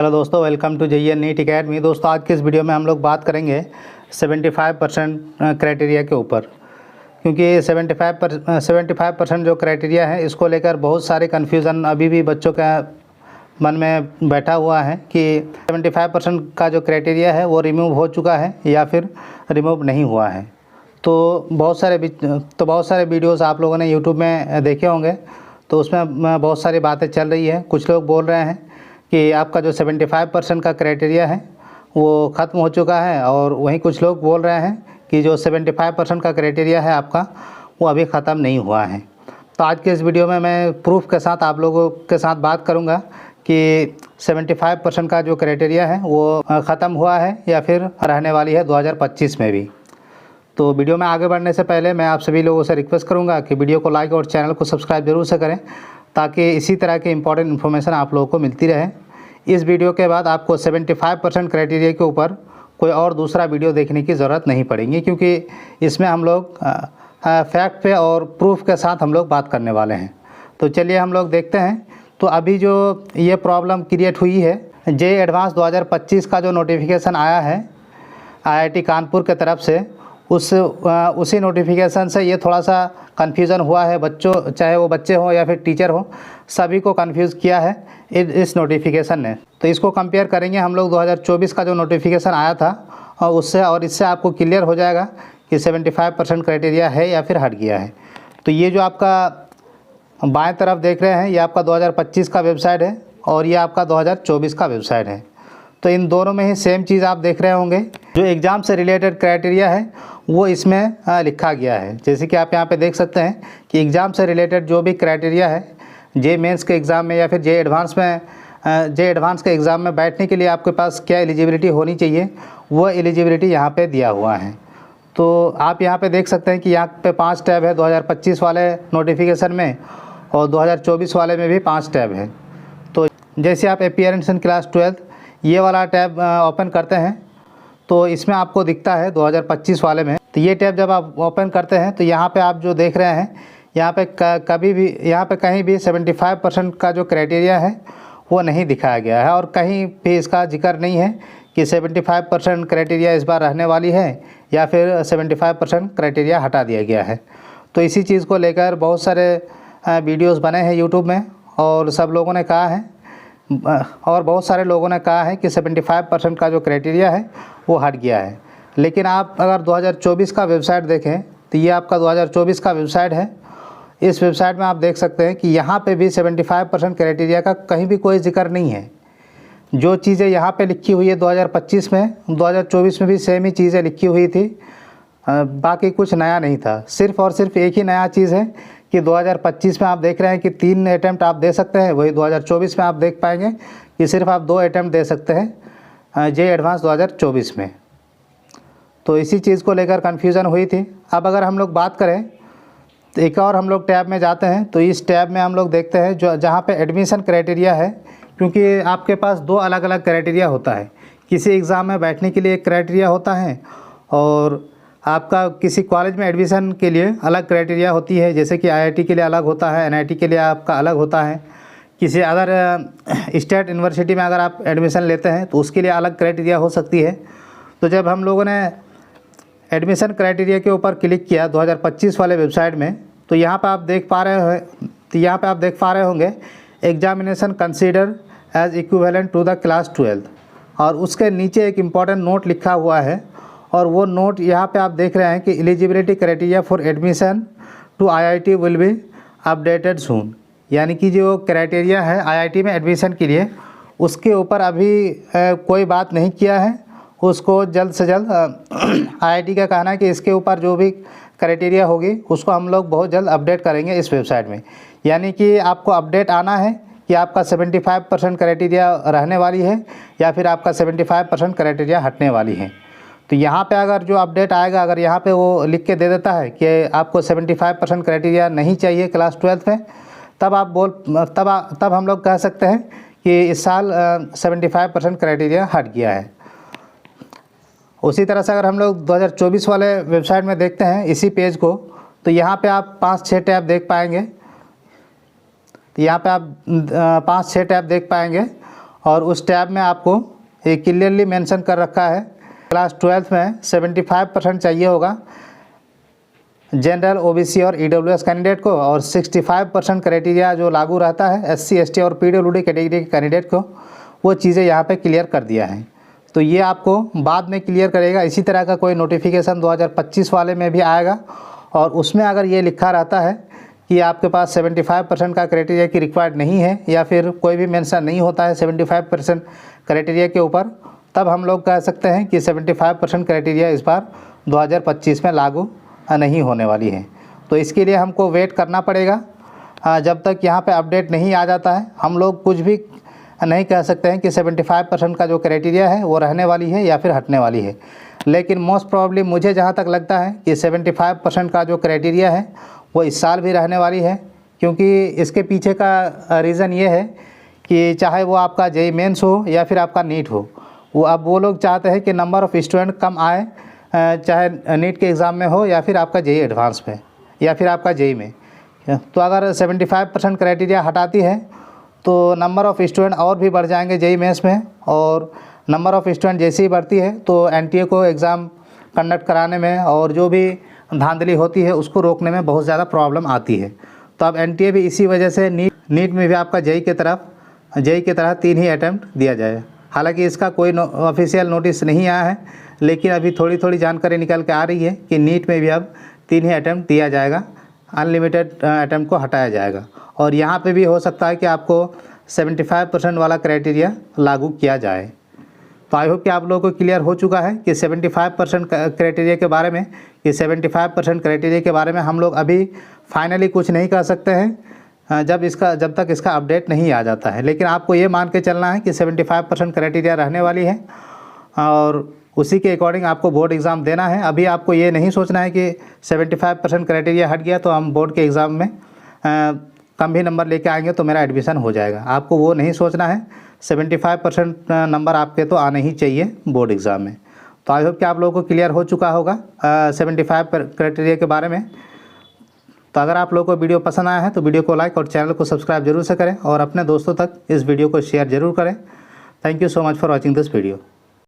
Hello दोस्तों, welcome to JEE NEET academy. दोस्तों, आज के इस वीडियो में हम लोग बात करेंगे 75% क्राइटेरिया के ऊपर, क्योंकि 75% जो क्राइटेरिया है इसको लेकर बहुत सारे कन्फ्यूज़न अभी भी बच्चों का मन में बैठा हुआ है कि 75% का जो क्राइटेरिया है वो रिमूव हो चुका है या फिर रिमूव नहीं हुआ है। तो बहुत सारे वीडियोस आप लोगों ने यूट्यूब में देखे होंगे, तो उसमें बहुत सारी बातें चल रही है। कुछ लोग बोल रहे हैं कि आपका जो 75% का क्राइटेरिया है वो ख़त्म हो चुका है, और वहीं कुछ लोग बोल रहे हैं कि जो 75% का क्राइटेरिया है आपका वो अभी ख़त्म नहीं हुआ है। तो आज के इस वीडियो में मैं प्रूफ के साथ आप लोगों के साथ बात करूंगा कि 75% का जो क्राइटेरिया है वो ख़त्म हुआ है या फिर रहने वाली है 2025 में भी। तो वीडियो में आगे बढ़ने से पहले मैं आप सभी लोगों से रिक्वेस्ट करूंगा कि वीडियो को लाइक और चैनल को सब्सक्राइब जरूर से करें, ताकि इसी तरह की इंपॉर्टेंट इन्फॉर्मेशन आप लोगों को मिलती रहे। इस वीडियो के बाद आपको 75% क्राइटेरिया के ऊपर कोई और दूसरा वीडियो देखने की ज़रूरत नहीं पड़ेगी, क्योंकि इसमें हम लोग फैक्ट पे और प्रूफ के साथ हम लोग बात करने वाले हैं। तो चलिए हम लोग देखते हैं। तो अभी जो ये प्रॉब्लम क्रिएट हुई है, JEE एडवांस 2025 का जो नोटिफिकेशन आया है IIT कानपुर के तरफ से, उसी नोटिफिकेशन से ये थोड़ा सा कन्फ्यूज़न हुआ है बच्चों, चाहे वो बच्चे हों या फिर टीचर हों, सभी को कन्फ्यूज़ किया है इस नोटिफिकेशन ने। तो इसको कंपेयर करेंगे हम लोग 2024 का जो नोटिफिकेशन आया था और उससे, और इससे आपको क्लियर हो जाएगा कि 75% क्राइटेरिया है या फिर हट गया है। तो ये जो आपका बाएं तरफ देख रहे हैं ये आपका 2025 का वेबसाइट है और ये आपका 2024 का वेबसाइट है। तो इन दोनों में ही सेम चीज़ आप देख रहे होंगे। जो एग्ज़ाम से रिलेटेड क्राइटेरिया है वो इसमें लिखा गया है। जैसे कि आप यहाँ पे देख सकते हैं कि एग्ज़ाम से रिलेटेड जो भी क्राइटेरिया है, JEE मेंस के एग्ज़ाम में या फिर JEE एडवांस के एग्ज़ाम में बैठने के लिए आपके पास क्या एलिजिबिलिटी होनी चाहिए, वो एलिजिबिलिटी यहाँ पे दिया हुआ है। तो आप यहाँ पे देख सकते हैं कि यहाँ पे 5 टैब है 2025 वाले नोटिफिकेशन में, और 2024 वाले में भी 5 टैब है। तो जैसे आप अपीयरेंस इन क्लास 12 ये वाला टैब ओपन करते हैं तो इसमें आपको दिखता है 2025 वाले में। तो ये टैब जब आप ओपन करते हैं तो यहाँ पे आप जो देख रहे हैं, यहाँ पे कहीं भी 75% का जो क्राइटेरिया है वो नहीं दिखाया गया है, और कहीं भी इसका जिक्र नहीं है कि 75% क्राइटेरिया इस बार रहने वाली है या फिर 75% क्राइटेरिया हटा दिया गया है। तो इसी चीज़ को लेकर बहुत सारे वीडियोस बने हैं यूट्यूब में, और सब लोगों ने कहा है, और बहुत सारे लोगों ने कहा है कि 75% का जो क्राइटेरिया है वो हट गया है। लेकिन आप अगर 2024 का वेबसाइट देखें तो ये आपका 2024 का वेबसाइट है। इस वेबसाइट में आप देख सकते हैं कि यहाँ पे भी 75% क्राइटेरिया का कहीं भी कोई जिक्र नहीं है। जो चीज़ें यहाँ पे लिखी हुई है 2025 में, 2024 में भी सेम ही चीज़ें लिखी हुई थी, बाकी कुछ नया नहीं था। सिर्फ़ और सिर्फ एक ही नया चीज़ है कि 2025 में आप देख रहे हैं कि 3 अटैम्प्ट आप दे सकते हैं, वही 2024 में आप देख पाएंगे कि सिर्फ आप 2 अटैम्प्ट दे सकते हैं JEE एडवांस 2024 में। तो इसी चीज़ को लेकर कन्फ्यूज़न हुई थी। अब अगर हम लोग बात करें तो एक और हम लोग टैब में जाते हैं, तो इस टैब में हम लोग देखते हैं जो जहाँ पे एडमिशन क्राइटेरिया है, क्योंकि आपके पास 2 अलग अलग क्राइटेरिया होता है। किसी एग्ज़ाम में बैठने के लिए एक क्राइटेरिया होता है, और आपका किसी कॉलेज में एडमिशन के लिए अलग क्राइटेरिया होती है। जैसे कि IIT के लिए अलग होता है, NIT के लिए आपका अलग होता है। किसी अदर स्टेट यूनिवर्सिटी में अगर आप एडमिशन लेते हैं तो उसके लिए अलग क्राइटेरिया हो सकती है। तो जब हम लोगों ने एडमिशन क्राइटेरिया के ऊपर क्लिक किया 2025 वाले वेबसाइट में, तो यहाँ पे आप देख पा रहे होंगे examination consider as equivalent to the class 12, और उसके नीचे एक इम्पॉर्टेंट नोट लिखा हुआ है, और वो नोट यहाँ पे आप देख रहे हैं कि eligibility criteria for admission to IIT will be updated soon. यानी कि जो क्राइटेरिया है IIT में एडमिशन के लिए, उसके ऊपर अभी कोई बात नहीं किया है। उसको जल्द से जल्द IIT का कहना है कि इसके ऊपर जो भी क्राइटेरिया होगी उसको हम लोग बहुत जल्द अपडेट करेंगे इस वेबसाइट में। यानी कि आपको अपडेट आना है कि आपका 75% क्राइटेरिया रहने वाली है या फिर आपका 75% क्राइटेरिया हटने वाली है। तो यहाँ पे अगर जो अपडेट आएगा, अगर यहाँ पे वो लिख के दे देता है कि आपको 75% क्राइटेरिया नहीं चाहिए क्लास 12 में, तब हम लोग कह सकते हैं कि इस साल 75% क्राइटेरिया हट गया है। उसी तरह से अगर हम लोग 2024 वाले वेबसाइट में देखते हैं इसी पेज को, तो यहाँ पे आप 5-6 टैब देख पाएंगे। तो यहाँ पे आप 5-6 टैब देख पाएंगे, और उस टैब में आपको ये क्लियरली मेंशन कर रखा है क्लास 12th में 75% चाहिए होगा जनरल, ओबीसी और ईडब्ल्यूएस कैंडिडेट को, और 65% क्राइटेरिया जो लागू रहता है एससी, एसटी और पीडब्ल्यूडी कैटेगरी के कैंडिडेट को, वो चीज़ें यहाँ पे क्लियर कर दिया है। तो ये आपको बाद में क्लियर करेगा। इसी तरह का कोई नोटिफिकेशन 2025 वाले में भी आएगा और उसमें अगर ये लिखा रहता है कि आपके पास 75% का क्राइटेरिया की रिक्वायर्ड नहीं है या फिर कोई भी मेंशन नहीं होता है 75% क्राइटेरिया के ऊपर, तब हम लोग कह सकते हैं कि 75% क्राइटेरिया इस बार 2025 में लागू नहीं होने वाली है। तो इसके लिए हमको वेट करना पड़ेगा जब तक यहाँ पे अपडेट नहीं आ जाता है। हम लोग कुछ भी नहीं कह सकते हैं कि 75% का जो क्राइटेरिया है वो रहने वाली है या फिर हटने वाली है, लेकिन मोस्ट प्रॉब्ली मुझे जहाँ तक लगता है कि 75% का जो क्राइटेरिया है वो इस साल भी रहने वाली है, क्योंकि इसके पीछे का रीज़न ये है कि चाहे वो आपका जेईई मेंस हो या फिर आपका नीट हो, वो लोग चाहते हैं कि नंबर ऑफ़ स्टूडेंट कम आए, चाहे नीट के एग्ज़ाम में हो या फिर आपका जेईई एडवांस में या फिर आपका जेईई में। तो अगर 75% क्राइटेरिया हटाती है तो नंबर ऑफ़ स्टूडेंट और भी बढ़ जाएंगे जेईई मेंस में, और नंबर ऑफ़ स्टूडेंट जैसे ही बढ़ती है तो एनटीए को एग्ज़ाम कंडक्ट कराने में और जो भी धांधली होती है उसको रोकने में बहुत ज़्यादा प्रॉब्लम आती है। तो अब एनटीए भी इसी वजह से नीट में भी आपका जेईई की तरह 3 ही अटैम्प्ट दिया जाए। हालांकि इसका कोई ऑफिशियल नोटिस नहीं आया है, लेकिन अभी थोड़ी थोड़ी जानकारी निकल के आ रही है कि नीट में भी अब 3 ही अटैम्प्ट दिया जाएगा, अनलिमिटेड अटैम्प्ट को हटाया जाएगा। और यहाँ पे भी हो सकता है कि आपको 75% वाला क्राइटेरिया लागू किया जाए। तो आई होप कि आप लोगों को क्लियर हो चुका है कि 75% क्राइटेरिया के बारे में, कि 75% क्राइटेरिया के बारे में हम लोग अभी फाइनली कुछ नहीं कह सकते हैं जब तक इसका अपडेट नहीं आ जाता है। लेकिन आपको ये मान के चलना है कि 75% क्राइटेरिया रहने वाली है और उसी के अकॉर्डिंग आपको बोर्ड एग्ज़ाम देना है। अभी आपको ये नहीं सोचना है कि 75% क्राइटेरिया हट गया तो हम बोर्ड के एग्ज़ाम में कम भी नंबर लेके आएंगे तो मेरा एडमिशन हो जाएगा। आपको वो नहीं सोचना है। 75% नंबर आपके तो आने ही चाहिए बोर्ड एग्ज़ाम में। तो आई होप कि आप लोगों को क्लियर हो चुका होगा 75 क्राइटेरिया के बारे में। तो अगर आप लोगों को वीडियो पसंद आया है तो वीडियो को लाइक और चैनल को सब्सक्राइब जरूर से करें और अपने दोस्तों तक इस वीडियो को शेयर ज़रूर करें। Thank you so much for watching this video.